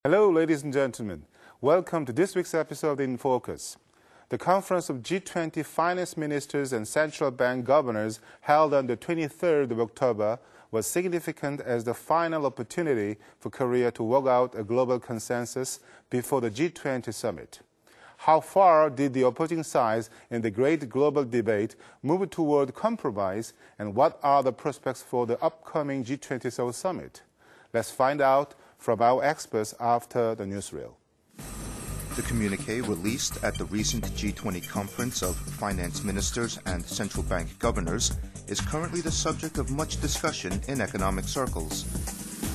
Hello, ladies and gentlemen. Welcome to this week's episode of InFocus. The conference of G20 finance ministers and central bank governors held on the 23rd of October was significant as the final opportunity for Korea to work out a global consensus before the G20 summit. How far did the opposing sides in the great global debate move toward compromise, and what are the prospects for the upcoming G20 Seoul summit? Let's find out from our experts after the newsreel. The communique released at the recent G20 conference of finance ministers and central bank governors is currently the subject of much discussion in economic circles.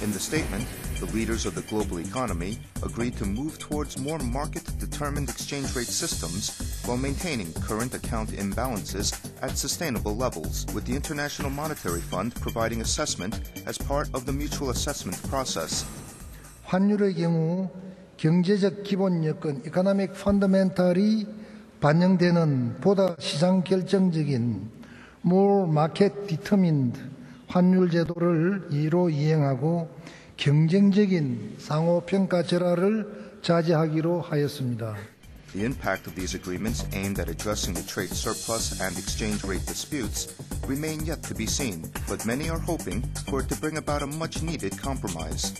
In the statement, the leaders of the global economy agreed to move towards more market-determined exchange rate systems while maintaining current account imbalances at sustainable levels, with the International Monetary Fund providing assessment as part of the mutual assessment process. 환율의 경우 경제적 기본 여건 (economic fundamental이) 반영되는 보다 시장 결정적인 more market determined 환율 제도를 이로 이행하고 경쟁적인 상호 평가 절하를 자제하기로 하였습니다. The impact of these agreements aimed at addressing the trade surplus and exchange rate disputes remain yet to be seen, but many are hoping for it to bring about a much-needed compromise.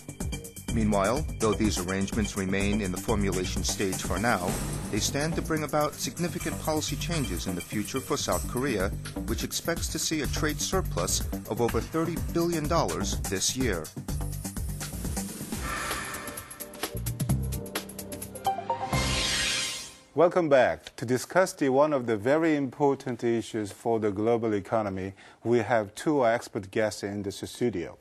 Meanwhile, though these arrangements remain in the formulation stage for now, they stand to bring about significant policy changes in the future for South Korea, which expects to see a trade surplus of over $30 billion this year. Welcome back. To discuss one of the very important issues for the global economy, we have two expert guests in the studio.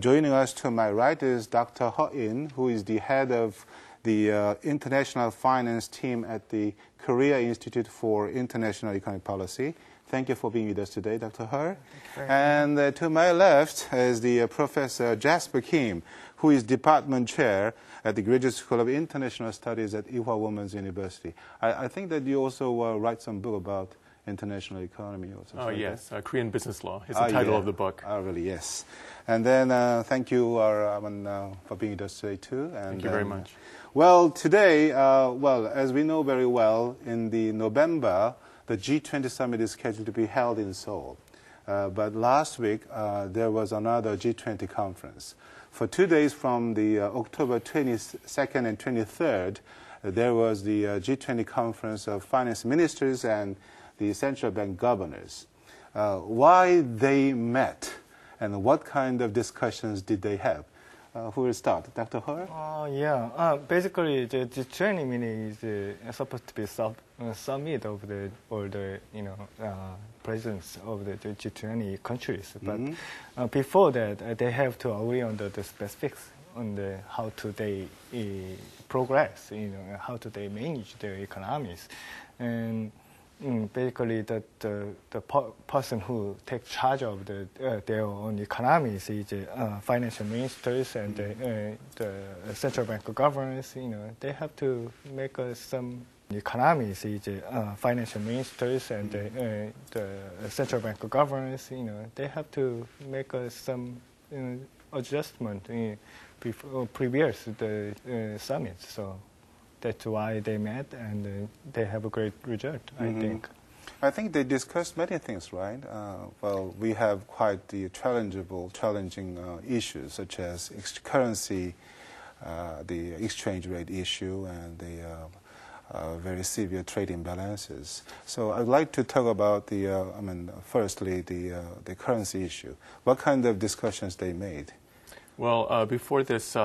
Joining us to my right is Dr. In, who is the head of the International Finance team at the Korea Institute for International Economic Policy. Thank you for being with us today, Dr. And to my left is the Professor Jasper Kim, who is department chair at the Graduate School of International Studies at Ewha Women's University. I think that you also write some book about international economy or something. Oh, yes. Korean Business Law is the title of the book. Oh, really, yes. And then thank you for being with us today, too. And, thank you very much. Well, today, as we know very well, in the November, the G20 summit is scheduled to be held in Seoul. But last week, there was another G20 conference. For 2 days from the October 22nd and 23rd, there was the G20 conference of finance ministers and the central bank governors. Why they met and what kind of discussions did they have? Who will start? Dr. Ho? Basically, the G20 meeting is supposed to be summit of all the presidents of the G20 countries. But before that, they have to agree on the specifics on how to they progress, how to they manage their economies. And basically, the person who takes charge of their own economies is financial ministers and the central bank governors. They have to make some economies is financial ministers and the central bank governors. They have to make some adjustment previous the summits. So that's why they met, and they have a great result, I think. I think they discussed many things, right? We have quite the challenging issues, such as currency, the exchange rate issue, and the very severe trade imbalances. So I'd like to talk about firstly, the currency issue. What kind of discussions they made? Well, before this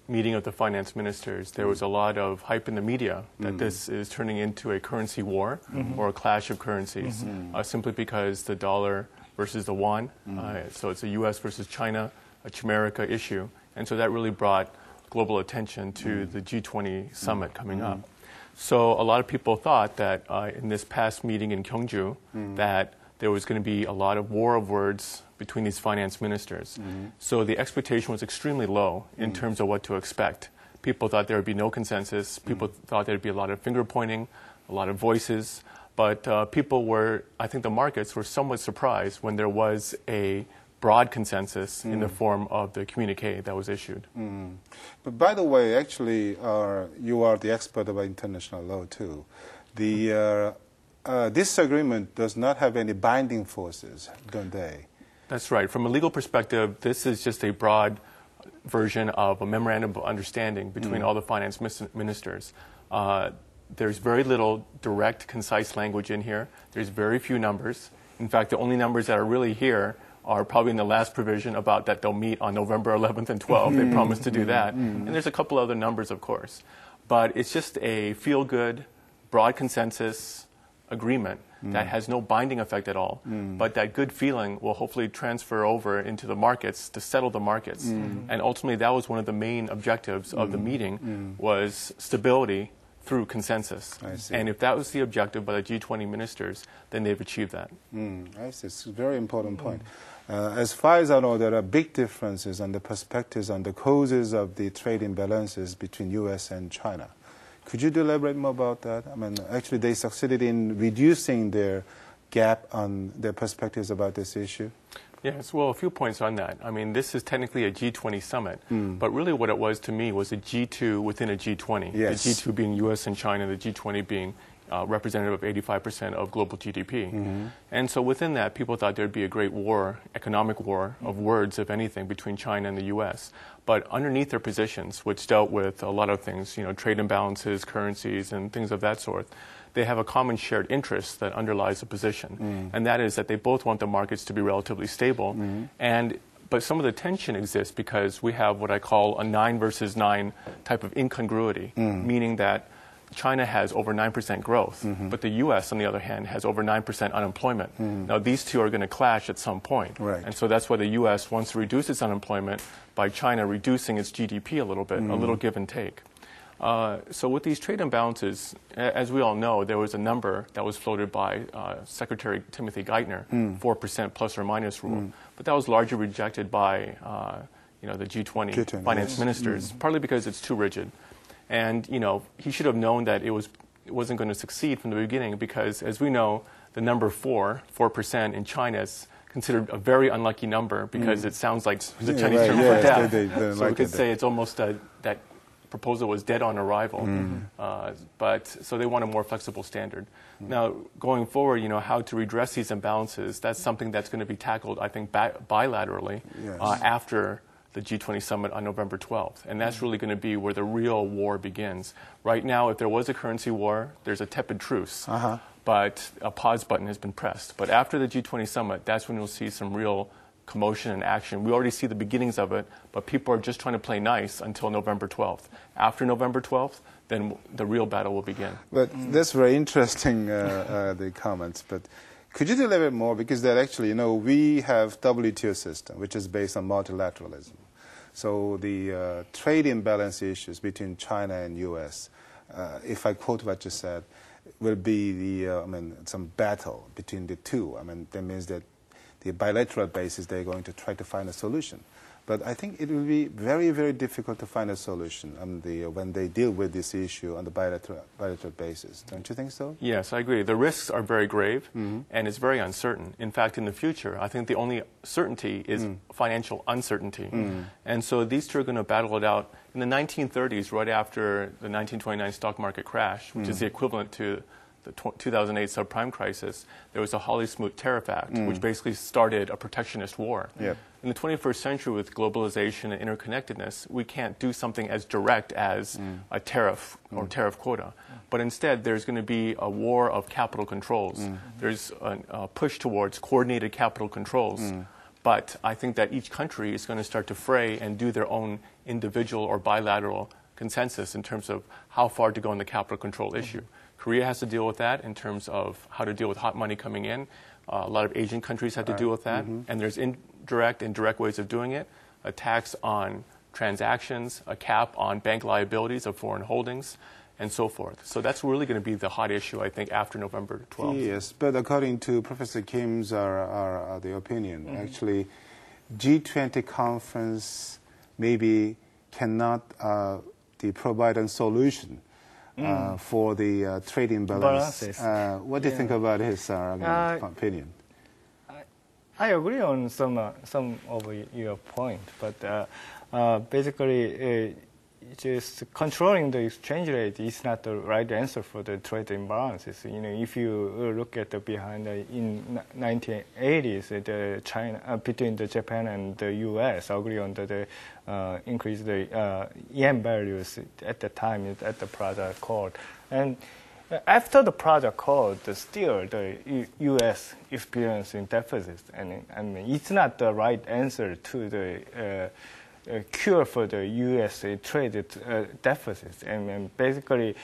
meeting of the finance ministers, there was a lot of hype in the media that this is turning into a currency war or a clash of currencies, simply because the dollar versus the won. So it's a U.S. versus China, a Chimerica issue. And so that really brought global attention to the G20 summit coming up. So a lot of people thought that in this past meeting in Gyeongju that there was going to be a lot of war of words between these finance ministers. So the expectation was extremely low in terms of what to expect. People thought there would be no consensus. People thought there would be a lot of finger pointing, a lot of voices. But I think the markets were somewhat surprised when there was a broad consensus in the form of the communique that was issued. But by the way, actually, you are the expert about international law too. This agreement does not have any binding forces, don't they? That's right. From a legal perspective, this is just a broad version of a memorandum of understanding between all the finance ministers. There's very little direct, concise language in here. There's very few numbers. In fact, the only numbers that are really here are probably in the last provision about that they'll meet on November 11th and 12th. They promised to do that. And there's a couple other numbers, of course. But it's just a feel-good, broad consensus agreement that has no binding effect at all. But that good feeling will hopefully transfer over into the markets to settle the markets. And ultimately, that was one of the main objectives of the meeting, was stability through consensus. I see. And if that was the objective by the G20 ministers, then they've achieved that. I see. It's a very important point. As far as I know, there are big differences on the perspectives on the causes of the trade imbalances between U.S. and China. Could you elaborate more about that? I mean, actually, they succeeded in reducing their gap on their perspectives about this issue. Yes, well, a few points on that. I mean, this is technically a G20 summit, but really what it was to me was a G2 within a G20. Yes. The G2 being U.S. and China, the G20 being representative of 85% of global GDP. And so within that, people thought there'd be a great war, economic war of words, if anything, between China and the U.S. But underneath their positions, which dealt with a lot of things, trade imbalances, currencies, and things of that sort, they have a common shared interest that underlies the position. And that is that they both want the markets to be relatively stable. But some of the tension exists because we have what I call a 9 versus 9 type of incongruity, meaning that China has over 9% growth, but the U.S., on the other hand, has over 9% unemployment. Now, these two are going to clash at some point. Right. And so that's why the U.S. wants to reduce its unemployment by China reducing its GDP a little bit, a little give and take. So with these trade imbalances, as we all know, there was a number that was floated by Secretary Timothy Geithner, 4% plus or minus rule. But that was largely rejected by the G20 finance ministers, partly because it's too rigid. And, he should have known that it wasn't going to succeed from the beginning because, as we know, the number 4% in China is considered a very unlucky number because it sounds like the Chinese term for death. So we could say it's almost that proposal was dead on arrival. So they want a more flexible standard. Now, going forward, how to redress these imbalances, that's something that's going to be tackled, I think, bilaterally after the G20 summit on November 12th. And that's really going to be where the real war begins. Right now, if there was a currency war, there's a tepid truce. But a pause button has been pressed. But after the G20 summit, that's when you'll see some real commotion and action. We already see the beginnings of it, but people are just trying to play nice until November 12th. After November 12th, then the real battle will begin. But that's very interesting, the comments. But could you elaborate more? Because that actually, we have WTO system, which is based on multilateralism. So the trade imbalance issues between China and U.S., if I quote what you said, will be some battle between the two. That means that the bilateral basis, they're going to try to find a solution. But I think it will be very, very difficult to find a solution when they deal with this issue on the bilateral basis. Don't you think so? Yes, I agree. The risks are very grave, and it's very uncertain. In fact, in the future, I think the only certainty is financial uncertainty. And so these two are going to battle it out. In the 1930s, right after the 1929 stock market crash, which is the equivalent to the 2008 subprime crisis, there was a Hawley-Smoot Tariff Act, which basically started a protectionist war. Yep. In the 21st century, with globalization and interconnectedness, we can't do something as direct as a tariff or tariff quota. But instead, there's going to be a war of capital controls. There's a push towards coordinated capital controls. But I think that each country is going to start to fray and do their own individual or bilateral consensus in terms of how far to go in the capital control issue. Korea has to deal with that in terms of how to deal with hot money coming in. A lot of Asian countries have to deal with that. And there's indirect and direct ways of doing it. A tax on transactions, a cap on bank liabilities of foreign holdings, and so forth. So that's really going to be the hot issue, I think, after November 12th. Yes, but according to Professor Kim's the opinion, actually, G20 conference maybe cannot provide a solution for the trade imbalance. What do you think about his opinion? I agree on some of your point, but basically, just controlling the exchange rate is not the right answer for the trade imbalances. If you look at the behind in 1980s, the China between the Japan and the U.S. agree on the increase the yen values at the time at the Praga Accord, and after the Praga Accord, still the U.S. experiencing deficits, and I mean it's not the right answer to the cure for the U.S. trade deficits. And basically,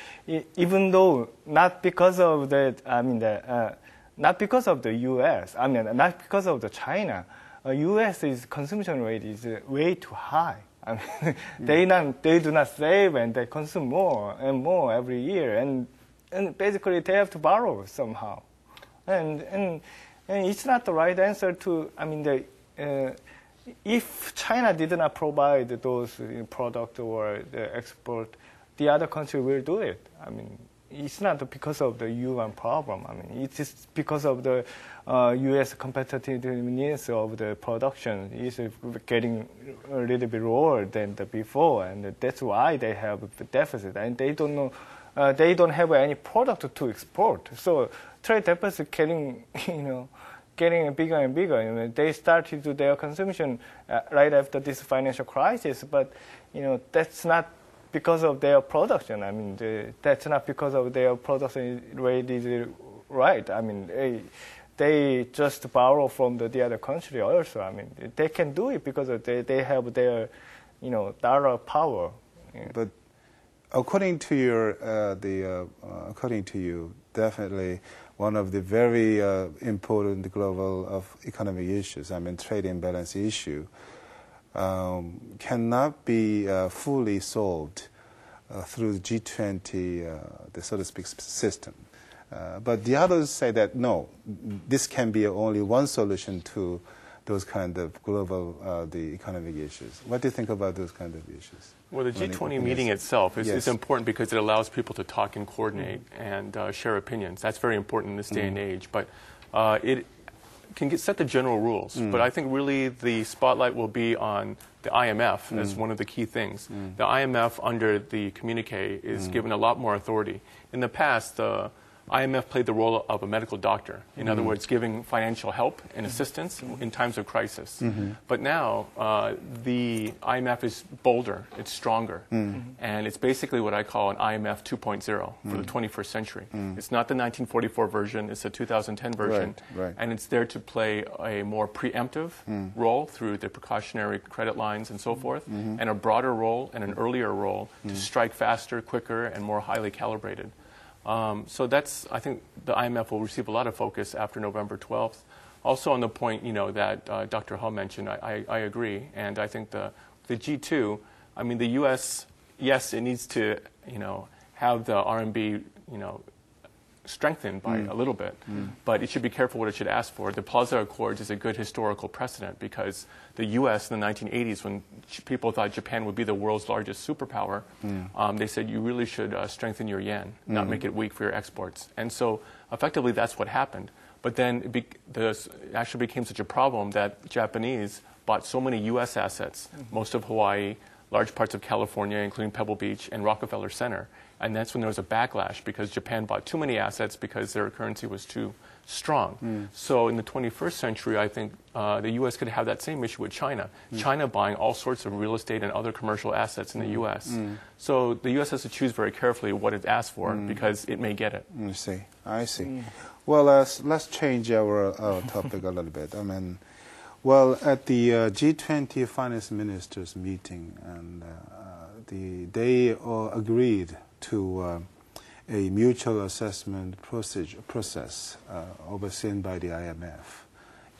even though not because of the, not because of the U.S., not because of the China, U.S.'s consumption rate is way too high. I mean, they do not save and they consume more and more every year, and basically they have to borrow somehow, and it's not the right answer to. If China did not provide those products or the export, the other country will do it. I mean, it's not because of the yuan problem. I mean, it's just because of the U.S. competitiveness of the production is getting a little bit lower than the before, and that's why they have a deficit, and they don't know. They don't have any product to export, so trade deficit getting bigger and bigger. They started to their consumption right after this financial crisis, but that's not because of their production. I mean, that's not because of their production rate is right. I mean, they just borrow from the other country also. I mean, they can do it because they have their dollar power. But according to you, definitely one of the very important global economic issues, trade imbalance issue, cannot be fully solved through the G20, the so to speak, system. But the others say that no, this can be only one solution to those kind of global the economic issues. What do you think about those kind of issues? Well, the G20 meeting itself is important because it allows people to talk and coordinate and share opinions. That's very important in this day and age. But it can set the general rules. But I think really the spotlight will be on the IMF as one of the key things. The IMF under the communique is given a lot more authority. In the past, the IMF played the role of a medical doctor, in other words, giving financial help and assistance in times of crisis. But now, the IMF is bolder, it's stronger, and it's basically what I call an IMF 2.0 for the 21st century. It's not the 1944 version, it's the 2010 version, and it's there to play a more preemptive role through the precautionary credit lines and so forth, and a broader role and an earlier role to strike faster, quicker, and more highly calibrated. So I think the IMF will receive a lot of focus after November 12th. Also on the point, that Dr. He mentioned, I agree. And I think the G2, the U.S., yes, it needs to, have the RMB, strengthened by a little bit. But it should be careful what it should ask for. The Plaza Accords is a good historical precedent because the U.S. in the 1980s, when people thought Japan would be the world's largest superpower, they said you really should strengthen your yen, not make it weak for your exports. And so effectively that's what happened. But then it actually became such a problem that Japanese bought so many U.S. assets, most of Hawaii, large parts of California, including Pebble Beach and Rockefeller Center. And that's when there was a backlash because Japan bought too many assets because their currency was too strong. So in the 21st century, I think the U.S. could have that same issue with China. China buying all sorts of real estate and other commercial assets in the U.S. So the U.S. has to choose very carefully what it asks for because it may get it. I see. Well, let's change our topic a little bit. Well, at the G20 finance ministers meeting, and they all agreed to a mutual assessment process overseen by the IMF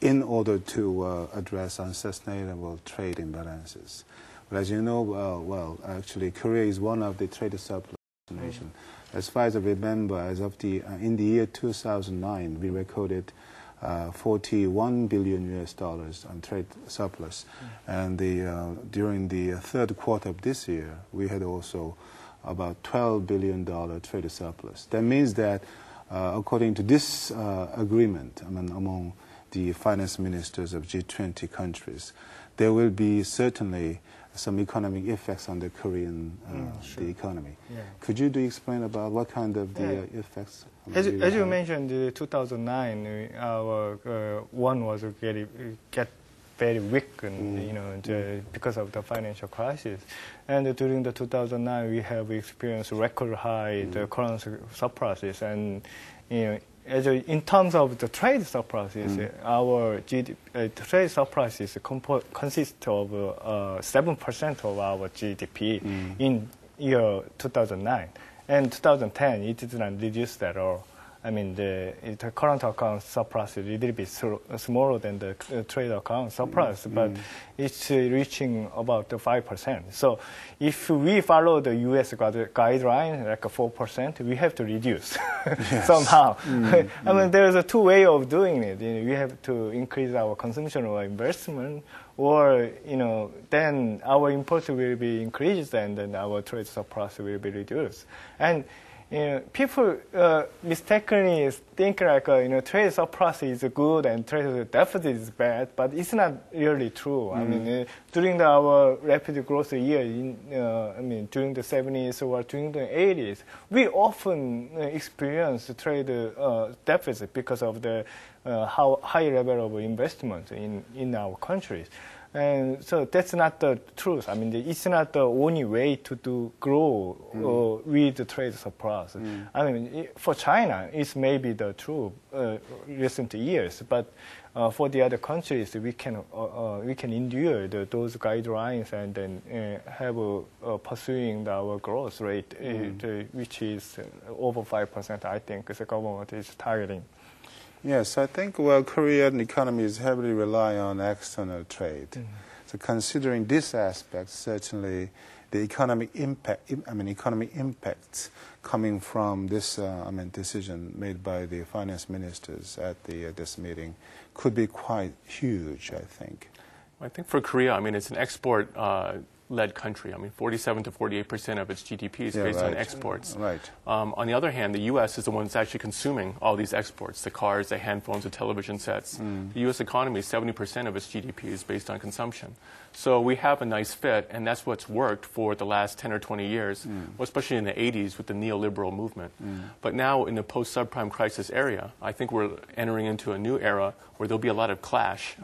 in order to address unsustainable trade imbalances. But as you know, actually, Korea is one of the trade surplus nations. As far as I remember, as of in the year 2009, we recorded $41 billion on trade surplus, and during the third quarter of this year, we had also about $12 billion trade surplus. That means that, according to this agreement, among the finance ministers of G20 countries, there will be certainly some economic effects on the Korean the economy. Yeah. Could you explain about what kind of the effects? As you mentioned, in 2009, our won was get very weak, because of the financial crisis. And during the 2009, we have experienced record high the currency surpluses, and in terms of the trade surpluses, our trade surpluses consist of 7% of our GDP in year 2009. And 2010, it did not reduce that at all. I mean, the current account surplus is a little bit smaller than the trade account surplus, but it's reaching about 5%. So if we follow the U.S. guideline, like 4%, we have to reduce somehow. I mean, there's a two way of doing it. We have to increase our consumption or investment, or, then our import will be increased and then our trade surplus will be reduced. And people mistakenly think like trade surplus is good and trade deficit is bad, but it's not really true. I mean, during our rapid growth year, during the 70s or during the 80s, we often experience trade deficit because of the high level of investment in our countries. And so that's not the truth. I mean, it's not the only way to grow with the trade surplus. I mean, for China, it's maybe the true recent years, but for the other countries, we can endure those guidelines and then have pursuing our growth rate, which is over 5%. I think the government is targeting. Yes, I think, Korean economy is heavily rely on external trade. So considering this aspect, certainly the economic impacts coming from this decision made by the finance ministers at this meeting could be quite huge, I think. I think for Korea, it's an export led country. 47 to 48% of its GDP is based on exports. Right. On the other hand, the U.S. is the one that's actually consuming all these exports, the cars, the handphones, the television sets. The U.S. economy, 70% of its GDP is based on consumption. So we have a nice fit, and that's what's worked for the last 10 or 20 years, especially in the 80s with the neoliberal movement. But now in the post-subprime crisis area, I think we're entering into a new era where there'll be a lot of clash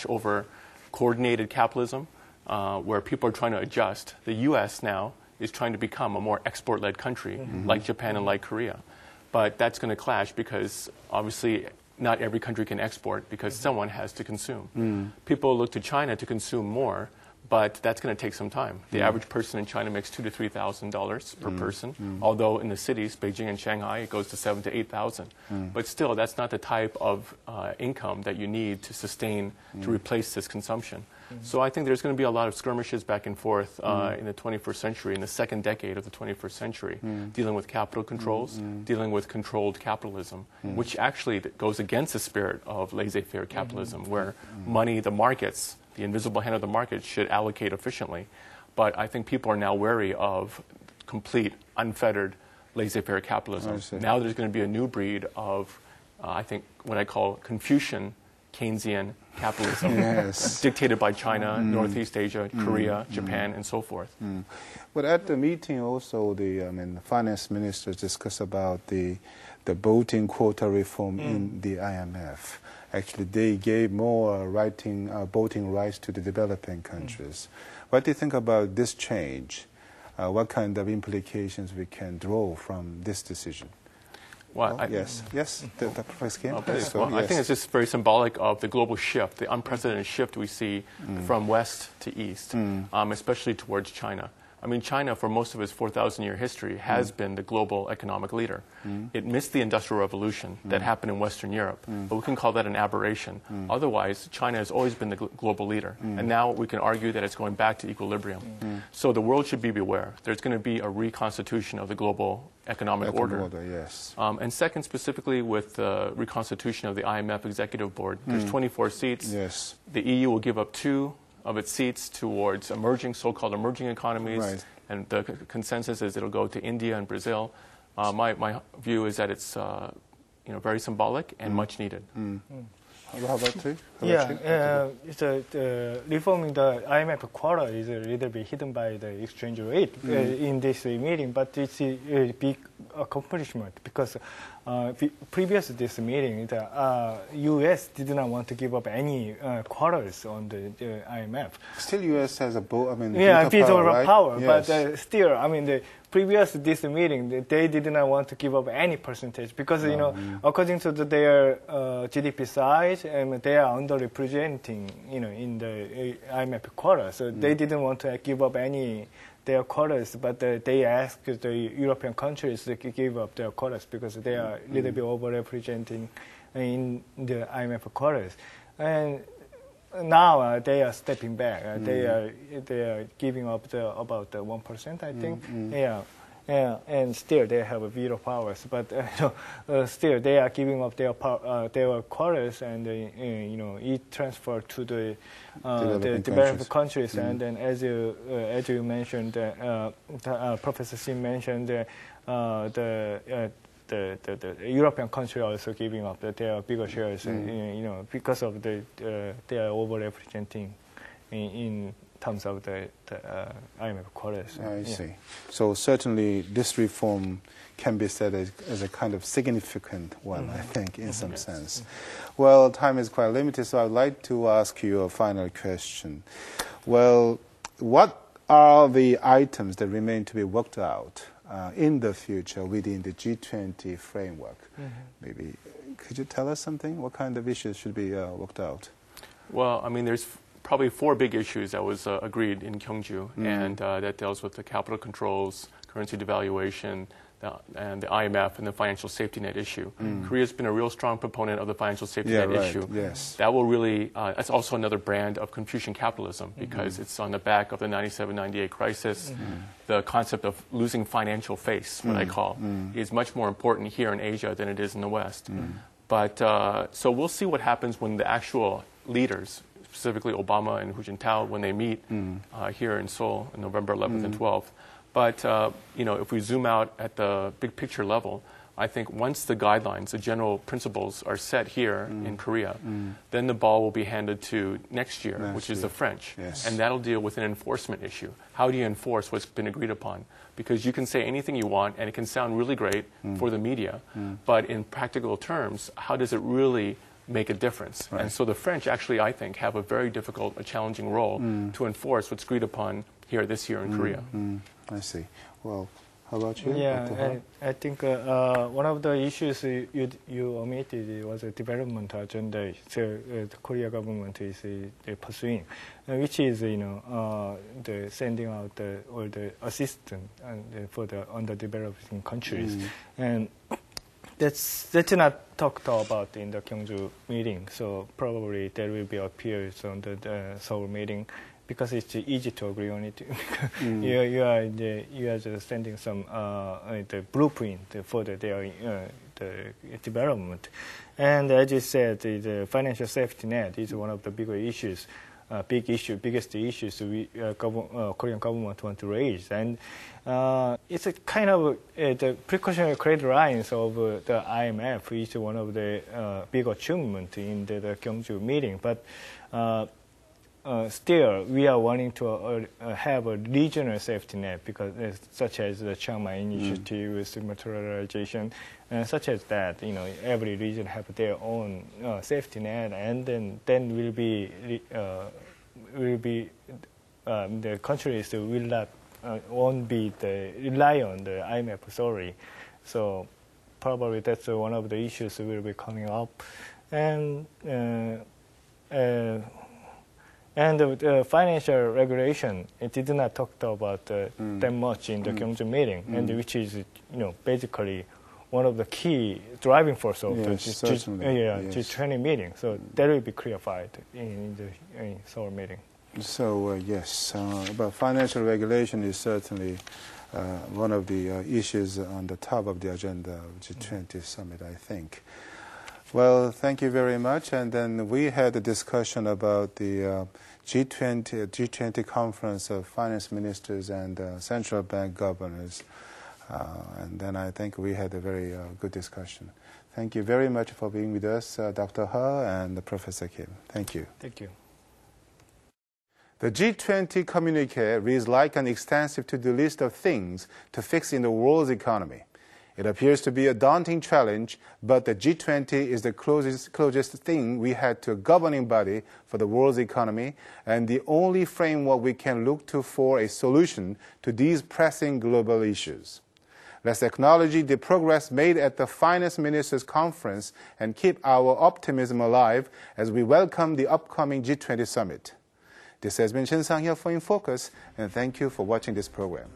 over coordinated capitalism, where people are trying to adjust. The U.S. now is trying to become a more export-led country, like Japan and like Korea. But that's going to clash because, obviously, not every country can export because someone has to consume. People look to China to consume more, but that's going to take some time. The average person in China makes $2,000 to $3,000 per person, although in the cities, Beijing and Shanghai, it goes to $7,000 to $8,000. But still, that's not the type of income that you need to sustain, to replace this consumption. So I think there's going to be a lot of skirmishes back and forth in the 21st century, in the second decade of the 21st century, dealing with capital controls, dealing with controlled capitalism, which actually goes against the spirit of laissez-faire capitalism, where money, the markets, the invisible hand of the market should allocate efficiently. But I think people are now wary of complete, unfettered, laissez-faire capitalism. Now there's going to be a new breed of, I think, what I call Confucian Keynesian capitalism, dictated by China, Northeast Asia, Korea, Japan, and so forth. But at the meeting also, the finance ministers discussed about the voting quota reform in the IMF. Actually, they gave more voting rights to the developing countries. What do you think about this change? What kind of implications we can draw from this decision? Well, Dr. Kim. I think it's just very symbolic of the global shift, the unprecedented shift we see from west to east, especially towards China. China, for most of its 4,000-year history, has been the global economic leader. It missed the Industrial Revolution that happened in Western Europe, but we can call that an aberration. Otherwise, China has always been the global leader, and now we can argue that it's going back to equilibrium. So the world should be beware. There's going to be a reconstitution of the global economic order. And second, specifically with the reconstitution of the IMF Executive Board, there's 24 seats. The EU will give up 2 of its seats towards so-called emerging economies, and the consensus is it'll go to India and Brazil. My view is that it's very symbolic and much needed. How about you? Reforming the IMF quota is a little bit hidden by the exchange rate in this meeting, but it's a big accomplishment because previous to this meeting, the U.S. did not want to give up any quotas on the IMF. Still, U.S. has a veto right? power, Yes. but still, the previous to this meeting, they did not want to give up any percentage because, according to their GDP size, they are underrepresenting, in the IMF quota. So they didn't want to give up any their quotas, but they asked the European countries to give up their quotas because they are a little bit overrepresenting in the IMF quotas. And now they are stepping back. They are giving up about 1%, I think. Yeah, and still they have veto powers, but still they are giving up their quotas, and it transferred to the developed countries. And then, as you mentioned, Professor Shin mentioned, the European countries are also giving up their bigger shares, because of they are overrepresenting in terms of the IMF quotas. I see. So certainly this reform can be said as a kind of significant one, I think, in some sense. Well, time is quite limited, so I'd like to ask you a final question. Well, what are the items that remain to be worked out in the future within the G20 framework? Maybe could you tell us something? What kind of issues should be worked out? Well, there's probably 4 big issues that was agreed in Kyungju, and that deals with the capital controls, currency devaluation, and the IMF, and the financial safety net issue. Korea's been a real strong proponent of the financial safety net issue. Yes. That will really, that's also another brand of Confucian capitalism because it's on the back of the 97-98 crisis. The concept of losing financial face, what I call, is much more important here in Asia than it is in the West. But so we'll see what happens when the actual leaders, specifically Obama and Hu Jintao, when they meet here in Seoul on November 11th and 12th. But, if we zoom out at the big picture level, I think once the guidelines, the general principles are set here in Korea, then the ball will be handed to next year, which is the French. Yes. And that'll deal with an enforcement issue. How do you enforce what's been agreed upon? Because you can say anything you want, and it can sound really great for the media, but in practical terms, how does it really make a difference? Right. And so the French actually, I think, have a very difficult, a challenging role to enforce what's agreed upon here this year in Korea. I see. Well, how about you? Yeah, I think one of the issues you omitted was the development agenda. So the Korea government is pursuing, which is the sending out all the assistance for the underdeveloping countries, and that's not talked about in the Kyungju meeting. So probably there will be appears on the Seoul meeting, because it's easy to agree on it. You are just sending some the blueprint for their the development. And as you said, the financial safety net is one of the bigger issues, biggest issues Korean government want to raise. And it's a kind of the precautionary credit lines of the IMF is one of the big achievement in the Kyungju meeting. But still, we are wanting to have a regional safety net, because such as the Chiang Mai initiative with multilateralization, such as that, every region have their own safety net, and then the countries will not won't be rely on the IMF. Sorry, so probably that's one of the issues will be coming up, and the financial regulation, it did not talk about that much in the Kyungju meeting, and which is, basically one of the key driving force of the G20 meeting. So that will be clarified in the Seoul meeting. So yes, but financial regulation is certainly one of the issues on the top of the agenda of the G20 summit, I think. Well, thank you very much. And then we had a discussion about the G20 conference of finance ministers and central bank governors. And then I think we had a very good discussion. Thank you very much for being with us, Dr. He and Professor Kim. Thank you. Thank you. The G20 communique reads like an extensive to-do list of things to fix in the world's economy. It appears to be a daunting challenge, but the G20 is the closest thing we had to a governing body for the world's economy and the only framework we can look to for a solution to these pressing global issues. Let's acknowledge the progress made at the Finance Ministers' Conference and keep our optimism alive as we welcome the upcoming G20 summit. This has been Sang-hyup for InFocus, and thank you for watching this program.